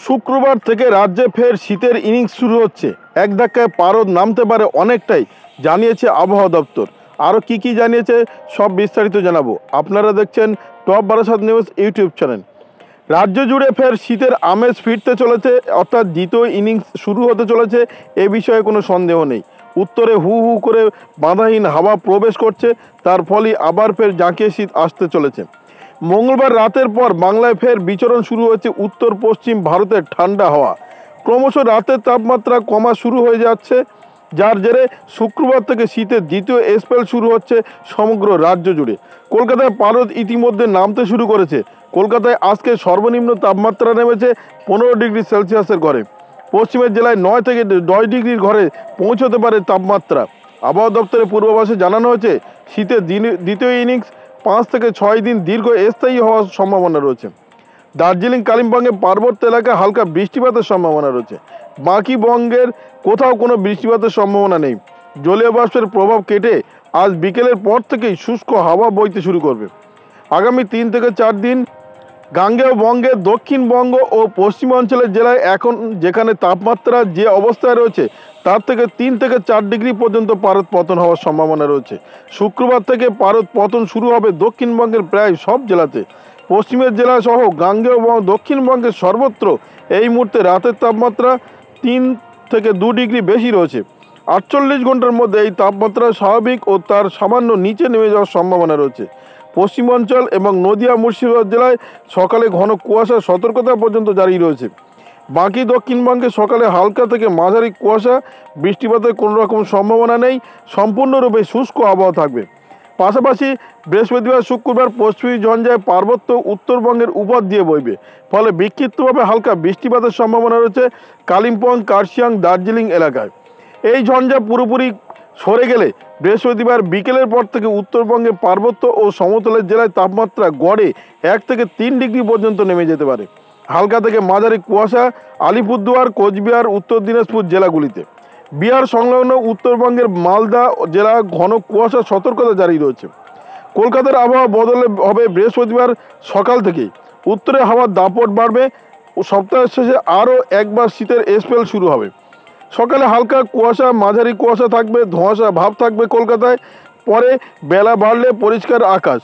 শুক্রবার থেকে রাজ্যে ফের শীতের ইনিংস শুরু হচ্ছে। এক ধাক্কায় পারদ নামতে পারে অনেকটাই, জানিয়েছে আবহাওয়া দপ্তর। আরও কি জানিয়েছে সব বিস্তারিত জানাবো। আপনারা দেখছেন top Barasat news YouTube channel. রাজ্য জুড়ে ফের শীতের আমেজ ফিরতে চলেছে, অর্থাৎ দ্বিতীয় ইনিংস শুরু হতে চলেছে, এ বিষয়ে কোনো সন্দেহ নেই। উত্তরে হু হু করে বাঁধাহীন হাওয়া প্রবেশ করছে, তার ফলে আবার ফের জাঁকিয়ে শীত আসতে চলেছে। মঙ্গলবার রাতের পর বাংলায় ফের বিচরণ শুরু হয়েছে উত্তর পশ্চিম ভারতের ঠান্ডা হাওয়া। ক্রমশ রাতের তাপমাত্রা কমা শুরু হয়ে যাচ্ছে, যার জেরে শুক্রবার থেকে শীতের দ্বিতীয় স্পেল শুরু হচ্ছে সমগ্র রাজ্য জুড়ে। কলকাতায় পারদ ইতিমধ্যে নামতে শুরু করেছে। কলকাতায় আজকে সর্বনিম্ন তাপমাত্রা নেমেছে 15 ডিগ্রি সেলসিয়াসের ঘরে। পশ্চিমের জেলায় 9 থেকে 10 ডিগ্রির ঘরে পৌঁছতে পারে তাপমাত্রা। আবহাওয়া দপ্তরের পূর্বাভাসে জানানো হয়েছে, শীতের দ্বিতীয় ইনিংস 5 থেকে 6 দিন দীর্ঘ স্থায়ী হওয়ার সম্ভাবনা রয়েছে। দার্জিলিং কালিম্পংয়ে পার্বত্য এলাকায় হালকা বৃষ্টিপাতের সম্ভাবনা রয়েছে। বাকি বঙ্গের কোথাও কোনো বৃষ্টিপাতের সম্ভাবনা নেই। জলীয় বাষ্পের প্রভাব কেটে আজ বিকেলের পর থেকেই শুষ্ক হাওয়া বইতে শুরু করবে। আগামী 3 থেকে 4 দিন গাঙ্গেয় বঙ্গের দক্ষিণবঙ্গ ও পশ্চিমাঞ্চলের জেলায় এখন যেখানে তাপমাত্রা যে অবস্থায় রয়েছে, তার থেকে 3 থেকে 4 ডিগ্রি পর্যন্ত পারদ পতন হওয়ার সম্ভাবনা রয়েছে। শুক্রবার থেকে পারদ পতন শুরু হবে দক্ষিণবঙ্গের প্রায় সব জেলাতে। পশ্চিমের জেলা সহ গাঙ্গেয় দক্ষিণবঙ্গের সর্বত্র এই মুহূর্তে রাতের তাপমাত্রা 3 থেকে 2 ডিগ্রি বেশি রয়েছে। 48 ঘন্টার মধ্যে এই তাপমাত্রা স্বাভাবিক ও তার সামান্য নিচে নেমে যাওয়ার সম্ভাবনা রয়েছে। পশ্চিমাঞ্চল এবং নদিয়া মুর্শিদাবাদ জেলায় সকালে ঘন কুয়াশা সতর্কতা পর্যন্ত জারি রয়েছে। বাকি দক্ষিণবঙ্গে সকালে হালকা থেকে মাঝারি কুয়াশা, বৃষ্টিপাতের কোনো রকম সম্ভাবনা নেই। সম্পূর্ণরূপে শুষ্ক আবহাওয়া থাকবে। পাশাপাশি বৃহস্পতিবার শুক্রবার পশ্চিমী ঝঞ্ঝায় পার্বত্য উত্তরবঙ্গের উপর দিয়ে বইবে, ফলে বিক্ষিপ্তভাবে হালকা বৃষ্টিপাতের সম্ভাবনা রয়েছে কালিম্পং, কার্শিয়াং, দার্জিলিং এলাকায়। এই ঝঞ্ঝা পুরোপুরি সরে গেলে বৃহস্পতিবার বিকেলের পর থেকে উত্তরবঙ্গে পার্বত্য ও সমতলের জেলায় তাপমাত্রা গড়ে 1 থেকে 3 ডিগ্রি পর্যন্ত নেমে যেতে পারে। হালকা থেকে মাঝারি কুয়াশা আলিপুরদুয়ার, কোচবিহার, উত্তর দিনাজপুর জেলাগুলিতে। বিহার সংলগ্ন উত্তরবঙ্গের মালদা জেলা ঘন কুয়াশা সতর্কতা জারি রয়েছে। কলকাতার আবহাওয়া বদলে হবে বৃহস্পতিবার সকাল থেকেই। উত্তরে হাওয়ার দাপট বাড়বে ও সপ্তাহের শেষে আরও একবার শীতের স্পেল শুরু হবে। সকালে হালকা কুয়াশা, মাঝারি কুয়াশা থাকবে, ধোঁয়াশা ভাব থাকবে কলকাতায়। পরে বেলা বাড়লে পরিষ্কার আকাশ।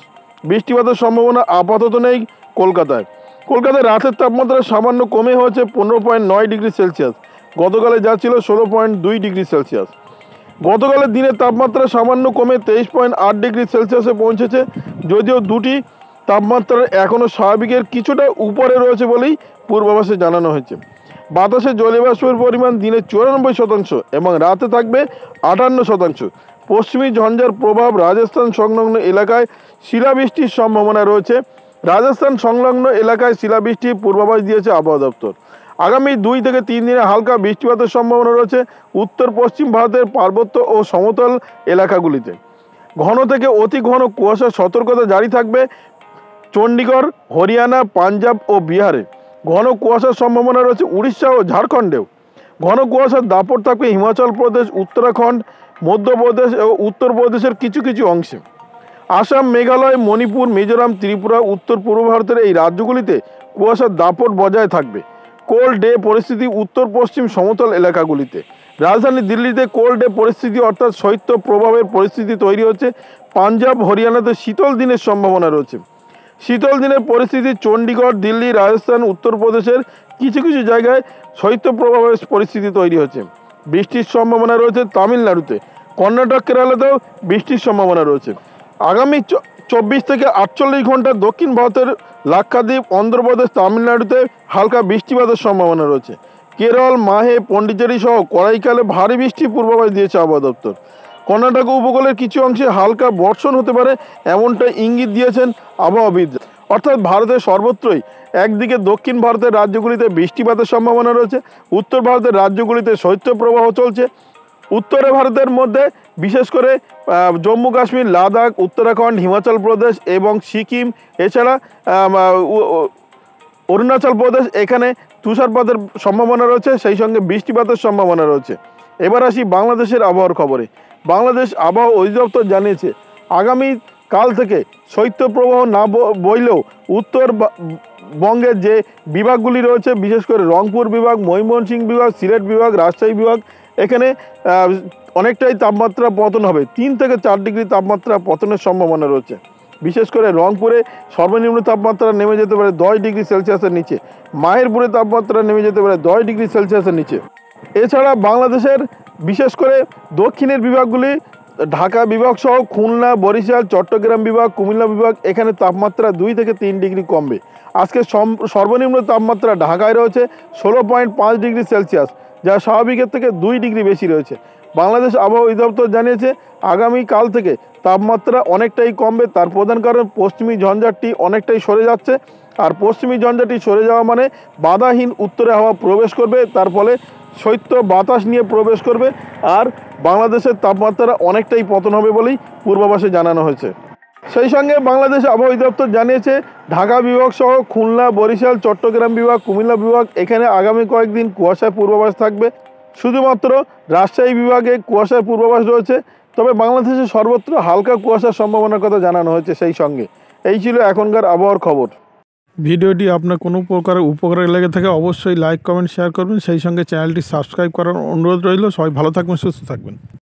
বৃষ্টিপাতের সম্ভাবনা আপাতত নেই কলকাতায়। কলকাতায় রাতের তাপমাত্রা সামান্য কমে হয়েছে 15.9 ডিগ্রি সেলসিয়াস। গতকালে যা ছিল 16.2 ডিগ্রি সেলসিয়াস। গতকালের দিনের তাপমাত্রা সামান্য কমে 23.8 ডিগ্রি সেলসিয়াসে পৌঁছেছে, যদিও দুটি তাপমাত্রা এখনও স্বাভাবিকের কিছুটা উপরে রয়েছে বলেই পূর্বাভাসে জানানো হয়েছে। বাতাসে জলীয় বাষ্পের পরিমাণ দিনে 94% এবং রাতে থাকবে 58%। পশ্চিমী ঝঞ্ঝার প্রভাব রাজস্থান সংলগ্ন এলাকায় শিলাবৃষ্টির সম্ভাবনা রয়েছে। রাজস্থান সংলগ্ন এলাকায় শিলাবৃষ্টির পূর্বাভাস দিয়েছে আবহাওয়া দপ্তর। আগামী 2 থেকে 3 দিনে হালকা বৃষ্টিপাতের সম্ভাবনা রয়েছে উত্তর পশ্চিম ভারতের পার্বত্য ও সমতল এলাকাগুলিতে। ঘন থেকে অতি ঘন কুয়াশার সতর্কতা জারি থাকবে চণ্ডীগড়, হরিয়ানা, পাঞ্জাব ও বিহারে। ঘন কুয়াশার সম্ভাবনা রয়েছে উড়িষ্যা ও ঝাড়খণ্ডেও। ঘন কুয়াশার দাপট থাকবে হিমাচল প্রদেশ, উত্তরাখণ্ড, মধ্যপ্রদেশ ও উত্তরপ্রদেশের কিছু অংশে। আসাম, মেঘালয়, মণিপুর, মিজোরাম, ত্রিপুরা, উত্তর পূর্ব ভারতের এই রাজ্যগুলিতে কুয়াশার দাপট বজায় থাকবে। কোল্ড ডে পরিস্থিতি উত্তর পশ্চিম সমতল এলাকাগুলিতে। রাজধানী দিল্লিতে কোল্ড ডে পরিস্থিতি অর্থাৎ শৈত্য প্রভাবের পরিস্থিতি তৈরি হচ্ছে। পাঞ্জাব, হরিয়ানাতে শীতল দিনের সম্ভাবনা রয়েছে। শীতল দিনের পরিস্থিতি চণ্ডীগড়, দিল্লি, রাজস্থান, উত্তরপ্রদেশের কিছু জায়গায় শৈত্যপ্রবাহের পরিস্থিতি তৈরি হচ্ছে। বৃষ্টির সম্ভাবনা রয়েছে তামিলনাড়ুতে। কর্ণাটক, কেরালাতেও বৃষ্টির সম্ভাবনা রয়েছে। আগামী 24 থেকে 48 ঘন্টা দক্ষিণ ভারতের লাক্ষাদ্বীপ, অন্ধ্রপ্রদেশ, তামিলনাড়ুতে হালকা বৃষ্টিপাতের সম্ভাবনা রয়েছে। কেরল, মাহে, পন্ডিচেরি সহ কড়াইকালে ভারী বৃষ্টির পূর্বাভাস দিয়েছে আবহাওয়া দপ্তর। কর্ণাটক উপকূলের কিছু অংশে হালকা বর্ষণ হতে পারে, এমনটা ইঙ্গিত দিয়েছেন আবহাওয়াবিদ। অর্থাৎ ভারতের সর্বত্রই একদিকে দক্ষিণ ভারতের রাজ্যগুলিতে বৃষ্টিপাতের সম্ভাবনা রয়েছে, উত্তর ভারতের রাজ্যগুলিতে শৈত্যপ্রবাহ চলছে। উত্তরে ভারতের মধ্যে বিশেষ করে জম্মু কাশ্মীর, লাদাখ, উত্তরাখণ্ড, হিমাচল প্রদেশ এবং সিকিম, এছাড়া অরুণাচল প্রদেশ, এখানে তুষারপাতের সম্ভাবনা রয়েছে, সেই সঙ্গে বৃষ্টিপাতের সম্ভাবনা রয়েছে। এবার আসি বাংলাদেশের আবহাওয়ার খবরে। বাংলাদেশ আবহাওয়া অধিদপ্তর জানিয়েছে, আগামী কাল থেকে শৈত্যপ্রবাহ না বইলেও উত্তর বঙ্গের যে বিভাগগুলি রয়েছে, বিশেষ করে রংপুর বিভাগ, ময়মনসিংহ বিভাগ, সিলেট বিভাগ, রাজশাহী বিভাগ, এখানে অনেকটাই তাপমাত্রা পতন হবে। 3 থেকে 4 ডিগ্রি তাপমাত্রা পতনের সম্ভাবনা রয়েছে। বিশেষ করে রংপুরে সর্বনিম্ন তাপমাত্রা নেমে যেতে পারে 10 ডিগ্রি সেলসিয়াসের নিচে, মাহেরপুরে তাপমাত্রা নেমে যেতে পারে 10 ডিগ্রি সেলসিয়াসের নিচে। এছাড়া বাংলাদেশের বিশেষ করে দক্ষিণের বিভাগগুলি, ঢাকা বিভাগ সহ খুলনা, বরিশাল, চট্টগ্রাম বিভাগ, কুমিল্লা বিভাগ, এখানে তাপমাত্রা 2 থেকে 3 ডিগ্রি কমবে। আজকে সর্বনিম্ন তাপমাত্রা ঢাকায় রয়েছে 16.5 ডিগ্রি সেলসিয়াস, যা স্বাভাবিকের থেকে 2 ডিগ্রি বেশি রয়েছে। বাংলাদেশ আবহাওয়া অধিদপ্তর জানিয়েছে আগামীকাল থেকে তাপমাত্রা অনেকটাই কমবে। তার প্রধান কারণ পশ্চিমী ঝঞ্ঝাটি অনেকটাই সরে যাচ্ছে, আর পশ্চিমী ঝঞ্ঝাটি সরে যাওয়া মানে বাধাহীন উত্তরে হাওয়া প্রবেশ করবে, তার ফলে শৈত্য বাতাস নিয়ে প্রবেশ করবে, আর বাংলাদেশের তাপমাত্রা অনেকটাই পতন হবে বলেই পূর্বাভাসে জানানো হয়েছে। সেই সঙ্গে বাংলাদেশ আবহাওয়া অধিদপ্তর জানিয়েছে ঢাকা বিভাগ সহ খুলনা, বরিশাল, চট্টগ্রাম বিভাগ, কুমিল্লা বিভাগ, এখানে আগামী কয়েকদিন কুয়াশার পূর্বাভাস থাকবে। শুধুমাত্র রাজশাহী বিভাগে কুয়াশার পূর্বাভাস রয়েছে, তবে বাংলাদেশের সর্বত্র হালকা কুয়াশার সম্ভাবনার কথা জানানো হয়েছে। সেই সঙ্গে এই ছিল এখনকার আবহাওয়ার খবর। ভিডিওটি আপনার কোনো প্রকার উপকারে লেগে থাকে অবশ্যই লাইক, কমেন্ট, শেয়ার করবেন। সেই সঙ্গে চ্যানেলটি সাবস্ক্রাইব করার অনুরোধ রইল। সবাই ভালো থাকবেন, সুস্থ থাকবেন।